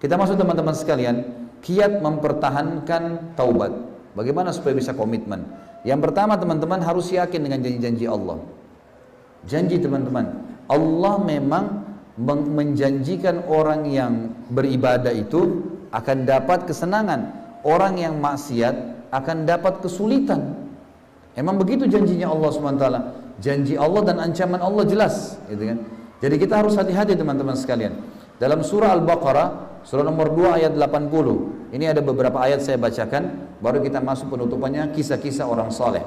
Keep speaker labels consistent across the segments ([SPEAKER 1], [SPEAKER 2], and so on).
[SPEAKER 1] Kita masuk teman-teman sekalian, kiat mempertahankan taubat. Bagaimana supaya bisa komitmen? Yang pertama teman-teman harus yakin dengan janji-janji Allah. Janji teman-teman, Allah memang menjanjikan orang yang beribadah itu akan dapat kesenangan. Orang yang maksiat akan dapat kesulitan. Emang begitu janjinya Allah SWT. Janji Allah dan ancaman Allah jelas, gitu kan? Jadi kita harus hati-hati teman-teman sekalian. Dalam surah Al-Baqarah, surah nomor 2 ayat 80. Ini ada beberapa ayat saya bacakan, baru kita masuk penutupannya kisah-kisah orang saleh.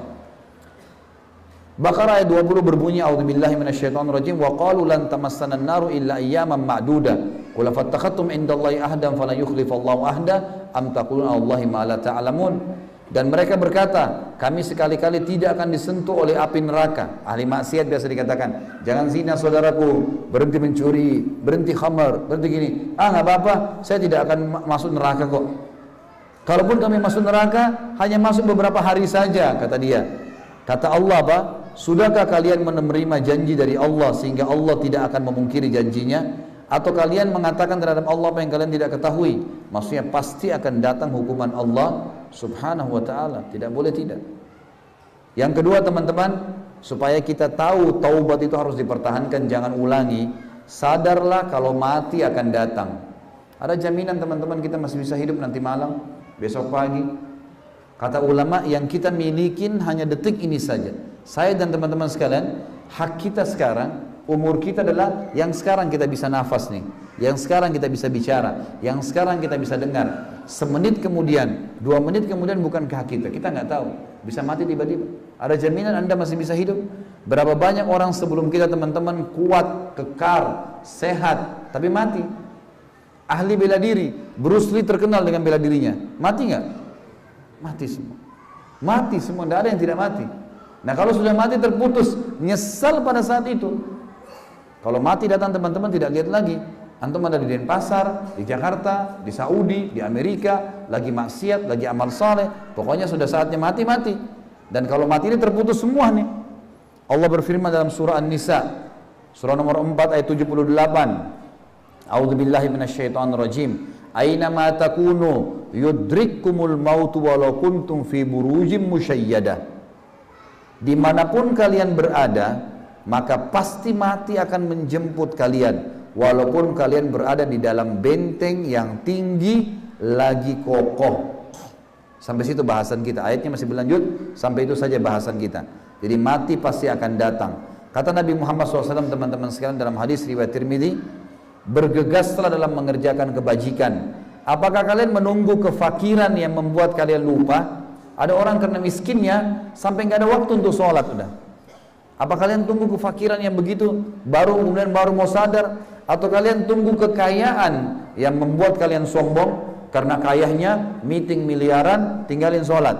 [SPEAKER 1] Baqarah ayat 20 berbunyi, a'udzubillahi minasyaitonirrajim, wa qalu lan tamassana an-naru illa ayyaman ma'duda. Qul afattakhadtum indallahi ahdan falan yukhlifallahu ahda am taquluna 'alallahi ma la ta'lamun. Dan mereka berkata, kami sekali-kali tidak akan disentuh oleh api neraka. Ahli maksiat biasa dikatakan, jangan zina saudaraku, berhenti mencuri, berhenti khamar, berhenti gini. Nggak apa-apa, saya tidak akan masuk neraka kok. Kalaupun kami masuk neraka, hanya masuk beberapa hari saja, kata dia. Kata Allah apa? Sudahkah kalian menerima janji dari Allah sehingga Allah tidak akan memungkiri janjinya? Atau kalian mengatakan terhadap Allah apa yang kalian tidak ketahui? Maksudnya pasti akan datang hukuman Allah subhanahu wa ta'ala. Tidak boleh tidak. Yang kedua teman-teman, supaya kita tahu taubat itu harus dipertahankan, jangan ulangi. Sadarlah kalau mati akan datang. Ada jaminan teman-teman kita masih bisa hidup nanti malam, besok pagi. Kata ulama, yang kita milikin hanya detik ini saja. Saya dan teman-teman sekalian, hak kita sekarang, umur kita adalah yang sekarang kita bisa nafas nih, yang sekarang kita bisa bicara, yang sekarang kita bisa dengar. Semenit kemudian, 2 menit kemudian bukan hak kita nggak tahu, bisa mati tiba-tiba. Ada jaminan Anda masih bisa hidup? Berapa banyak orang sebelum kita teman-teman kuat, kekar, sehat, tapi mati. Ahli bela diri, Bruce Lee terkenal dengan bela dirinya, mati nggak? Mati semua. Mati semua, tidak ada yang tidak mati. Nah kalau sudah mati terputus, nyesal pada saat itu. Kalau mati datang teman-teman tidak lihat lagi. Antum ada di Denpasar, di Jakarta, di Saudi, di Amerika, lagi maksiat, lagi amal saleh. Pokoknya sudah saatnya mati-mati. Dan kalau mati ini terputus semua nih. Allah berfirman dalam surah An-Nisa, surah nomor 4 ayat 78. A'udzubillahi minasyaitonirrajim. Aina ma takunu yudrikkumul mautu walau kuntum fi burujim musyayyadah. Dimanapun kalian berada, maka pasti mati akan menjemput kalian, walaupun kalian berada di dalam benteng yang tinggi lagi kokoh. Sampai situ bahasan kita. Ayatnya masih berlanjut, sampai itu saja bahasan kita. Jadi mati pasti akan datang. Kata Nabi Muhammad SAW teman-teman sekalian dalam hadis riwayat Tirmidzi, bergegaslah dalam mengerjakan kebajikan. Apakah kalian menunggu kefakiran yang membuat kalian lupa? Ada orang karena miskinnya sampai nggak ada waktu untuk sholat udah. Apa kalian tunggu kefakiran yang begitu kemudian baru mau sadar? Atau kalian tunggu kekayaan yang membuat kalian sombong karena kayahnya meeting miliaran tinggalin sholat?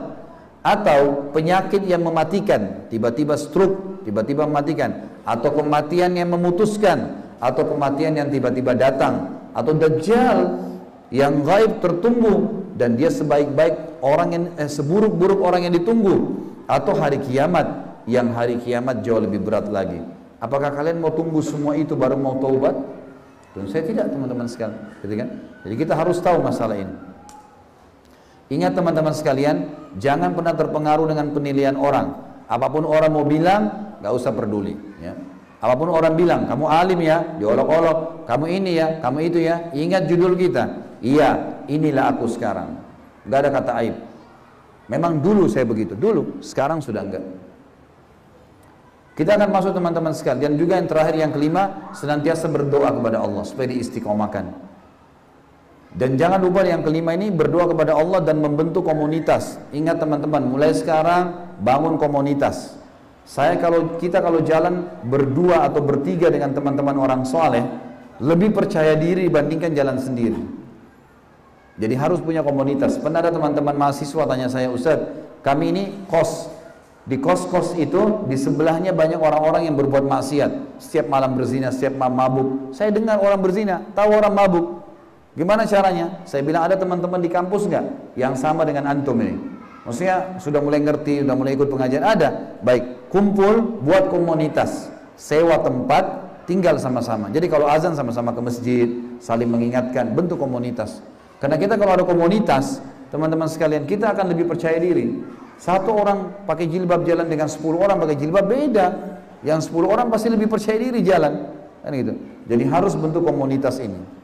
[SPEAKER 1] Atau penyakit yang mematikan, tiba-tiba stroke, tiba-tiba mematikan? Atau kematian yang memutuskan? Atau kematian yang tiba-tiba datang? Atau dajjal yang gaib tertunggu dan dia sebaik-baik orang yang seburuk-buruk orang yang ditunggu? Atau hari kiamat yang hari kiamat jauh lebih berat lagi? Apakah kalian mau tunggu semua itu baru mau taubat? Tentu saya tidak teman-teman sekalian, gitu kan? Jadi kita harus tahu masalah ini. Ingat teman-teman sekalian, jangan pernah terpengaruh dengan penilaian orang. Apapun orang mau bilang, gak usah peduli ya. Apapun orang bilang, kamu alim ya, diolok-olok, kamu ini ya, kamu itu ya. Ingat judul kita, iya, inilah aku sekarang. Gak ada kata aib. Memang dulu saya begitu, dulu, sekarang sudah enggak. Kita akan masuk teman-teman sekalian. Dan juga yang terakhir, yang kelima, senantiasa berdoa kepada Allah supaya diistiqomahkan. Dan jangan lupa yang kelima ini, berdoa kepada Allah dan membentuk komunitas. Ingat teman-teman, mulai sekarang bangun komunitas. Kita kalau jalan berdua atau bertiga dengan teman-teman orang soleh, lebih percaya diri dibandingkan jalan sendiri. Jadi harus punya komunitas. Pernah ada teman-teman mahasiswa tanya saya, Ustaz, kami ini kos. Di kos-kos itu di sebelahnya banyak orang-orang yang berbuat maksiat. Setiap malam berzina, setiap malam mabuk. Saya dengar orang berzina, tahu orang mabuk. Gimana caranya? Saya bilang, ada teman-teman di kampus nggak yang sama dengan antum ini? Maksudnya sudah mulai ngerti, sudah mulai ikut pengajian? Ada. Baik, kumpul, buat komunitas, sewa tempat, tinggal sama-sama. Jadi kalau azan sama-sama ke masjid, saling mengingatkan, bentuk komunitas. Karena kita kalau ada komunitas, teman-teman sekalian, kita akan lebih percaya diri. Satu orang pakai jilbab jalan dengan 10 orang pakai jilbab beda. Yang 10 orang pasti lebih percaya diri jalan. Kan gitu. Jadi harus bentuk komunitas ini.